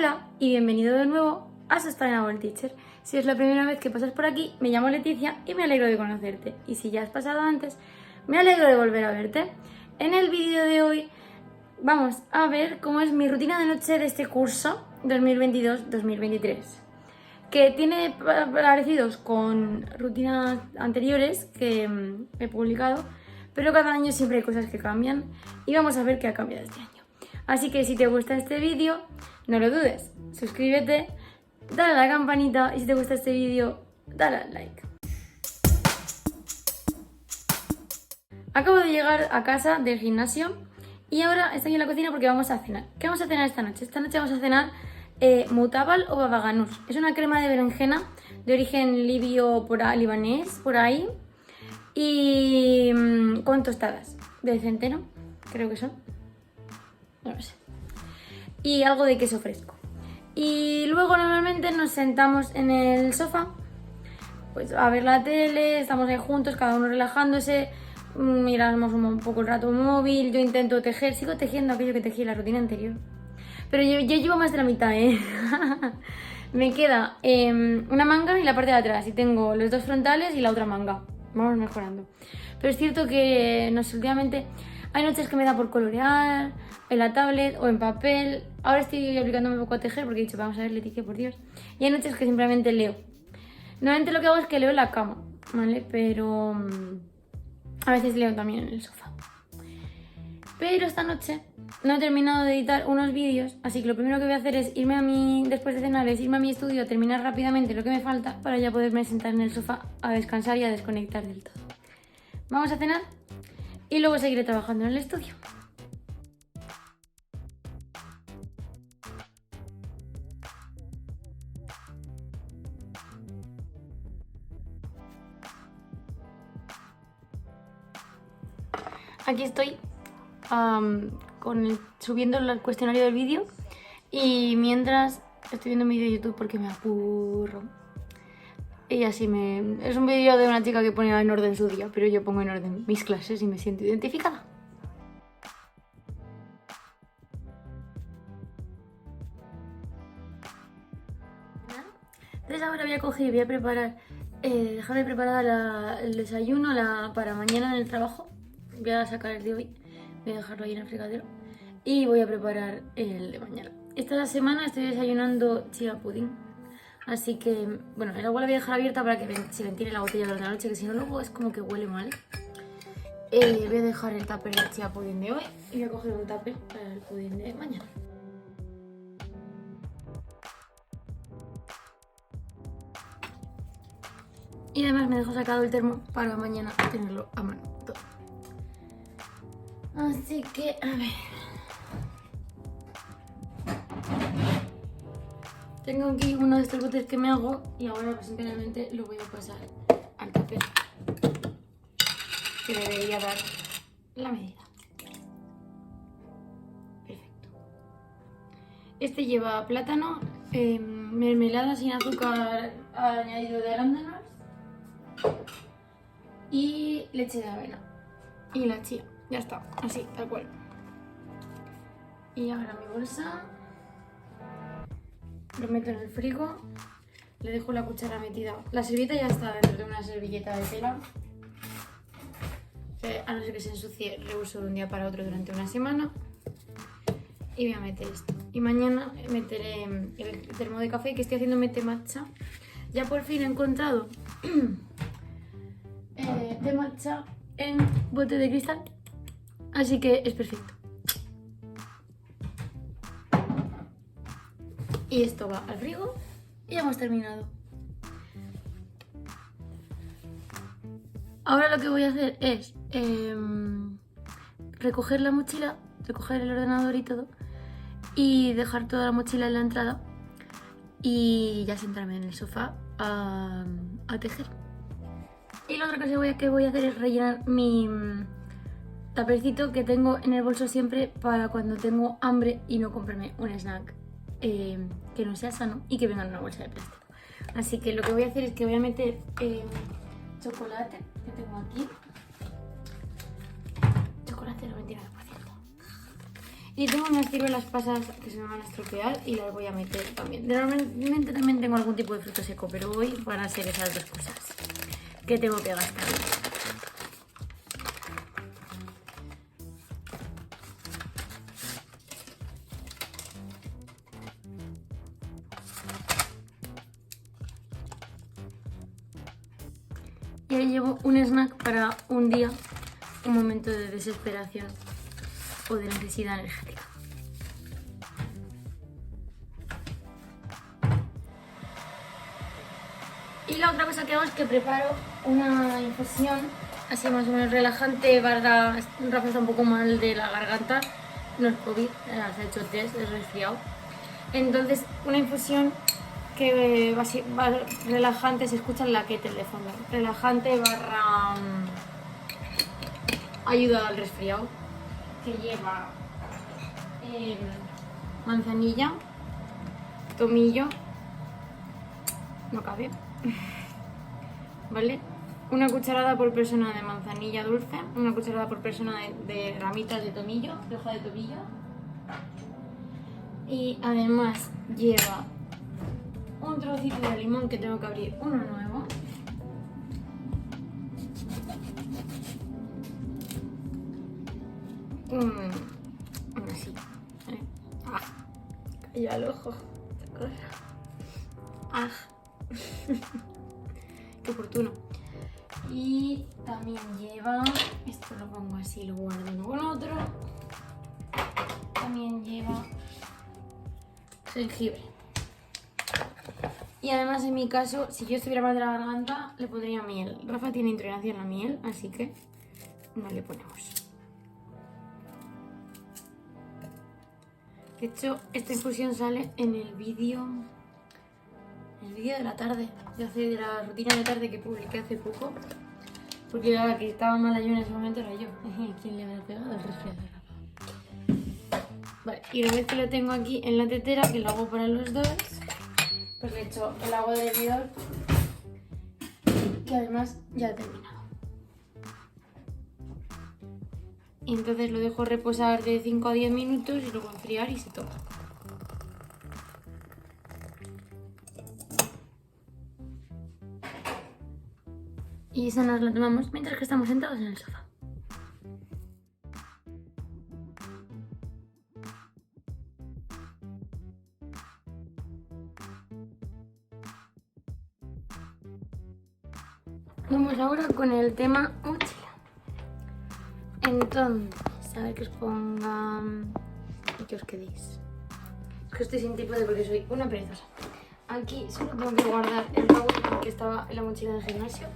Hola y bienvenido de nuevo a Sustainable Teacher. Si es la primera vez que pasas por aquí, me llamo Leticia y me alegro de conocerte. Y si ya has pasado antes, me alegro de volver a verte. En el vídeo de hoy vamos a ver cómo es mi rutina de noche de este curso 2022-2023, que tiene parecidos con rutinas anteriores que he publicado, pero cada año siempre hay cosas que cambian y vamos a ver qué ha cambiado este año. Así que si te gusta este vídeo, no lo dudes, suscríbete, dale a la campanita y si te gusta este vídeo, dale al like. Acabo de llegar a casa del gimnasio y ahora estoy en la cocina porque vamos a cenar. ¿Qué vamos a cenar esta noche? Esta noche vamos a cenar mutabal o baba ganoush. Es una crema de berenjena de origen libio libanés, por ahí, y con tostadas de centeno, creo que son. No lo sé. Y algo de queso fresco. Y luego normalmente nos sentamos en el sofá pues a ver la tele, estamos ahí juntos, cada uno relajándose, miramos un poco el rato móvil, yo intento tejer, sigo tejiendo aquello que tejí en la rutina anterior. Pero yo llevo más de la mitad, Me queda una manga y la parte de atrás y tengo los dos frontales y la otra manga. Vamos mejorando. Pero es cierto que no sé, últimamente hay noches que me da por colorear en la tablet o en papel. Ahora estoy aplicándome un poco a tejer porque he dicho, vamos a ver, Leticia, por Dios. Y hay noches que simplemente leo. Normalmente lo que hago es que leo en la cama, ¿vale? Pero a veces leo también en el sofá. Pero esta noche no he terminado de editar unos vídeos, así que lo primero que voy a hacer es después de cenar, es irme a mi estudio, terminar rápidamente lo que me falta para ya poderme sentar en el sofá a descansar y a desconectar del todo. Vamos a cenar y luego seguiré trabajando en el estudio. Aquí estoy subiendo el cuestionario del vídeo y mientras estoy viendo un vídeo de YouTube porque me apurro. Y así es un vídeo de una chica que pone en orden su día, pero yo pongo en orden mis clases y me siento identificada. Entonces ahora voy a coger y voy a preparar, dejarme preparada el desayuno para mañana en el trabajo. Voy a sacar el de hoy, voy a dejarlo ahí en el fregadero y voy a preparar el de mañana. Esta semana estoy desayunando chia pudding, así que, bueno, el agua la voy a dejar abierta para que se ventile la botella durante la noche, que si no luego es como que huele mal. Voy a dejar el tupper del chia pudding de hoy y voy a coger un tupper para el pudding de mañana. Y además me dejo sacado el termo para mañana tenerlo a mano todo. Así que, a ver. Tengo aquí uno de estos botes que me hago y ahora pues simplemente lo voy a pasar al papel, que debería dar la medida. Perfecto. Este lleva plátano, mermelada sin azúcar añadido de arándanos y leche de avena y la chía. Ya está, así, tal cual. Y ahora mi bolsa lo meto en el frigo, le dejo la cuchara metida. La servilleta ya está dentro de una servilleta de tela. A no ser que se ensucie, reuso de un día para otro durante una semana. Y voy a meter esto. Y mañana meteré el termo de café, que estoy haciéndome té matcha. Ya por fin he encontrado té matcha en bote de cristal. Así que es perfecto. Y esto va al frigo y ya hemos terminado. Ahora lo que voy a hacer es recoger la mochila, recoger el ordenador y todo y dejar toda la mochila en la entrada y ya sentarme en el sofá a tejer. Y la otra cosa que voy a hacer es rellenar mi tapercito que tengo en el bolso siempre para cuando tengo hambre y no comprarme un snack que no sea sano y que venga en una bolsa de plástico. Así que lo que voy a hacer es que voy a meter chocolate que tengo aquí. Chocolate 99%. Y tengo unas ciruelas pasas que se me van a estropear y las voy a meter también. Normalmente también tengo algún tipo de fruto seco, pero hoy van a ser esas dos cosas que tengo que gastar. Y ahí llevo un snack para un día, un momento de desesperación o de necesidad energética. Y la otra cosa que hago es que preparo una infusión así más o menos relajante. Rafa está un poco mal de la garganta, no es COVID, se ha hecho test, es resfriado. Entonces una infusión que va relajante, se escucha en la kettle de fondo, relajante barra ayuda al resfriado, que lleva manzanilla, tomillo, no cabe, ¿vale? Una cucharada por persona de manzanilla dulce, una cucharada por persona de ramitas de tomillo, de hoja de tomillo, y además lleva un trocito de limón que tengo que abrir uno nuevo. Así. Calla el ojo. Qué oportuno. Y también lleva, esto lo pongo así, lo guardo uno con otro. También lleva jengibre. Y además en mi caso, si yo estuviera mal de la garganta, le pondría miel. Rafa tiene intolerancia a la miel, así que no le ponemos. De hecho, esta infusión sale en el vídeo de la tarde, de la rutina de tarde que publiqué hace poco. Porque la que estaba mala yo en ese momento era yo. ¿Quién le había pegado? El resfriado de Rafa. Vale, y una vez que lo tengo aquí en la tetera, que lo hago para los dos, pues le echo el agua del hervidor, que además ya he terminado. Y entonces lo dejo reposar de 5 a 10 minutos y luego enfriar y se toma. Y esa nos la tomamos mientras que estamos sentados en el sofá. Vamos ahora con el tema mochila. Entonces, a ver que os ponga y que os quedéis. Es que estoy sin trípode porque soy una perezosa. Aquí solo tengo que guardar el power que estaba en la mochila del gimnasio.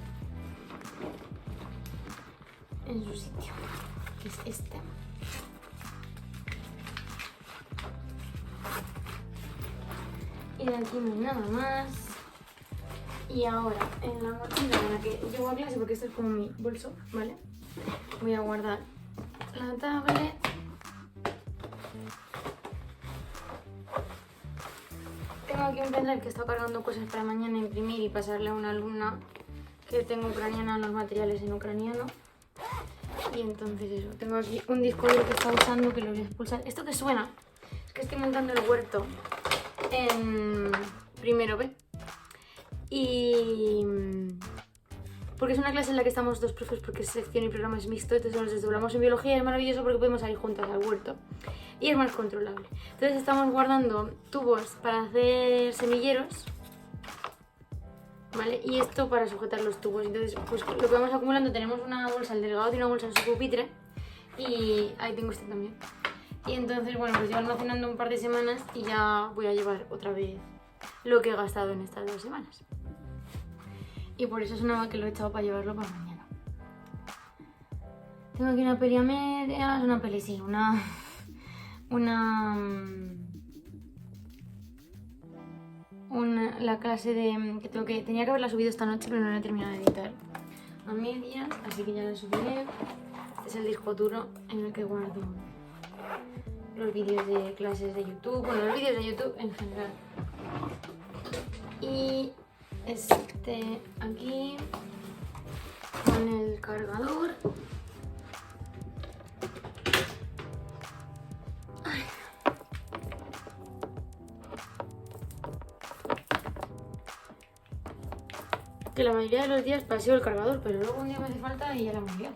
En su sitio, que es este. Y de aquí no hay nada más. Y ahora, en la mochila en la que llevo a clase, porque esto es como mi bolso, ¿vale? Voy a guardar la tablet. Tengo aquí un pendrive que está cargando cosas para mañana imprimir y pasarle a una alumna que tengo ucraniana los materiales en ucraniano. Y entonces eso, tengo aquí un disco duro que está usando que lo voy a expulsar. ¿Esto que suena? Es que estoy montando el huerto en primero B. Y porque es una clase en la que estamos dos profes, porque es sección y programa es mixto, entonces nos desdoblamos en biología y es maravilloso porque podemos salir juntas al huerto y es más controlable. Entonces estamos guardando tubos para hacer semilleros, ¿vale? Y esto para sujetar los tubos. Entonces pues lo que vamos acumulando, tenemos una bolsa al delgado y una bolsa en su pupitre, y ahí tengo este también. Y entonces bueno, pues llevo almacenando un par de semanas y ya voy a llevar otra vez lo que he gastado en estas 2 semanas. Y por eso sonaba que lo he echado para llevarlo para mañana. Tengo aquí una peli a medias, una peli sí, la clase que tenía que haberla subido esta noche, pero no la he terminado de editar a medias, así que ya la subiré. Este es el disco duro en el que guardo los vídeos de clases de YouTube, bueno, los vídeos de YouTube en general. Y este aquí con el cargador. Ay, que la mayoría de los días paseo el cargador, pero luego un día me hace falta y ya la hemos liado.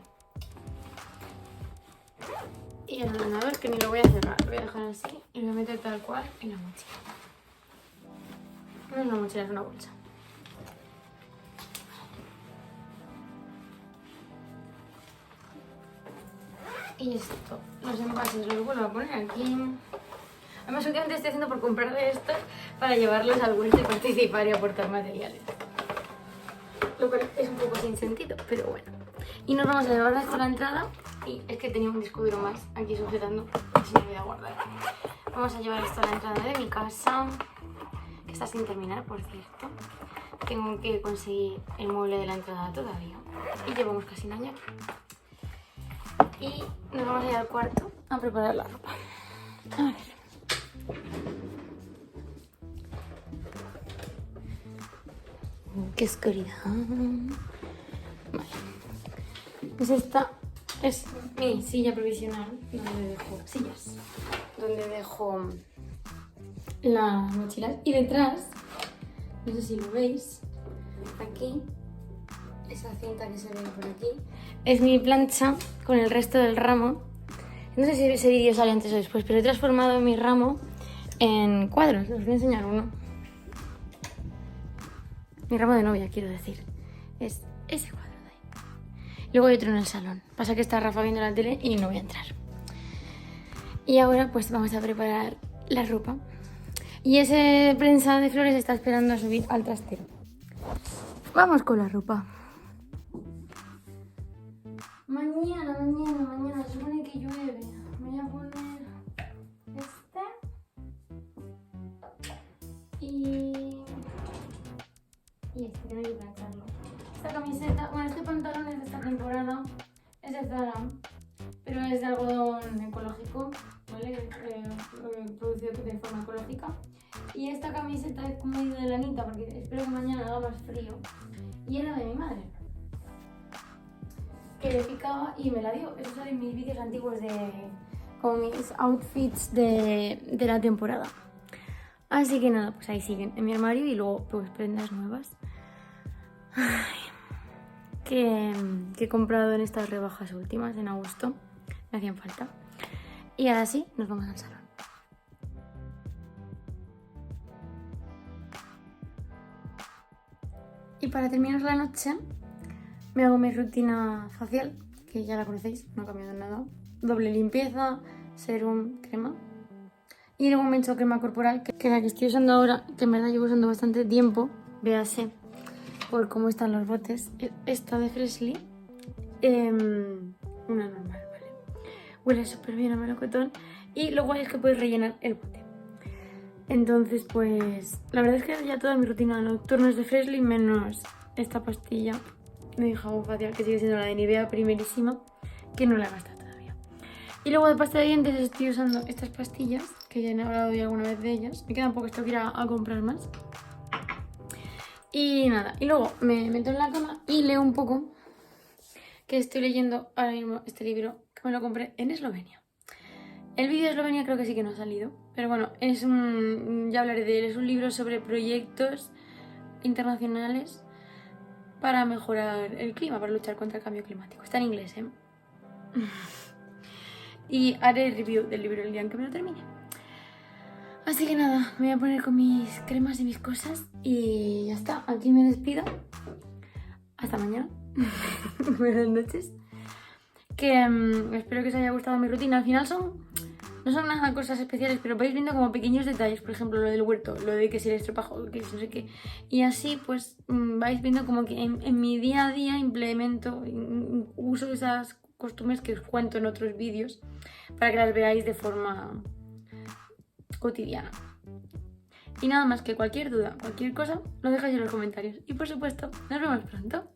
Y el ordenador, que ni lo voy a cerrar, lo voy a dejar así y lo voy a meter tal cual en la mochila. No es una mochila, es una bolsa. Y esto, los envases los vuelvo a poner aquí. Además, últimamente estoy haciendo por comprar de estos para llevarlos al huerto y participar y aportar materiales. Lo cual es un poco sin sentido, pero bueno. Y nos vamos a llevar hasta la entrada. Y es que tenía un disco duro más aquí sujetando, así me voy a guardar. Vamos a llevar esto a la entrada de mi casa, que está sin terminar, por cierto. Tengo que conseguir el mueble de la entrada todavía. Y llevamos casi un año aquí. Y nos vamos a ir al cuarto a preparar la ropa. A ver. ¡Qué oscuridad! Vale. Pues esta es mi silla provisional, donde dejo sillas, donde dejo las mochilas. Y detrás, no sé si lo veis, aquí, esa cinta que se ve por aquí, es mi plancha con el resto del ramo. No sé si ese vídeo sale antes o después, pero he transformado mi ramo en cuadros. Os voy a enseñar uno. Mi ramo de novia, quiero decir. Es ese cuadro de ahí. Luego hay otro en el salón. Pasa que está Rafa viendo la tele y no voy a entrar. Y ahora pues vamos a preparar la ropa. Y ese prensa de flores está esperando a subir al trastero. Vamos con la ropa. Mañana se supone que llueve. Me voy a poner este. Y este, que no hay que plancharlo. Esta camiseta, bueno, este pantalón es de esta temporada. Es de Zara, pero es de algodón ecológico, ¿vale? Producido de forma ecológica. Y esta camiseta es como de lanita, porque espero que mañana haga más frío. Y era de mi madre, que le picaba y me la dio. Eso sale en mis vídeos antiguos con mis outfits de la temporada. Así que nada, pues ahí siguen en mi armario y luego pues prendas nuevas. Ay, que he comprado en estas rebajas últimas en agosto. Me hacían falta. Y ahora sí, nos vamos al salón. Y para terminar la noche me hago mi rutina facial, que ya la conocéis, no ha cambiado nada. Doble limpieza, serum, crema. Y luego me he hecho crema corporal, que es la que estoy usando ahora, que en verdad llevo usando bastante tiempo. Véase por cómo están los botes. Esta de Freshly, una normal, ¿vale? Huele súper bien a melocotón. Y lo guay es que puedes rellenar el bote. Entonces, pues, la verdad es que ya toda mi rutina nocturna es de Freshly, menos esta pastilla de jabón facial, que sigue siendo la de Nivea primerísima, que no la he gastado todavía. Y luego de pasta de dientes estoy usando estas pastillas, que ya he hablado ya alguna vez de ellas. Me queda un poco, esto que ir a comprar más. Y nada, y luego me meto en la cama y leo un poco, que estoy leyendo ahora mismo este libro, que me lo compré en Eslovenia. El vídeo de Eslovenia creo que sí que no ha salido, pero bueno, ya hablaré de él. Es un libro sobre proyectos internacionales para mejorar el clima, para luchar contra el cambio climático. Está en inglés, ¿eh? Y haré el review del libro el día en que me lo termine. Así que nada, me voy a poner con mis cremas y mis cosas y ya está. Aquí me despido. Hasta mañana. Buenas noches. Que espero que os haya gustado mi rutina. Al final no son nada cosas especiales, pero vais viendo como pequeños detalles. Por ejemplo, lo del huerto, lo de que si el estropajo, que si no sé qué. Y así pues vais viendo como que en mi día a día implemento, uso esas costumbres que os cuento en otros vídeos para que las veáis de forma cotidiana. Y nada más, que cualquier duda, cualquier cosa, lo dejáis en los comentarios. Y por supuesto, nos vemos pronto.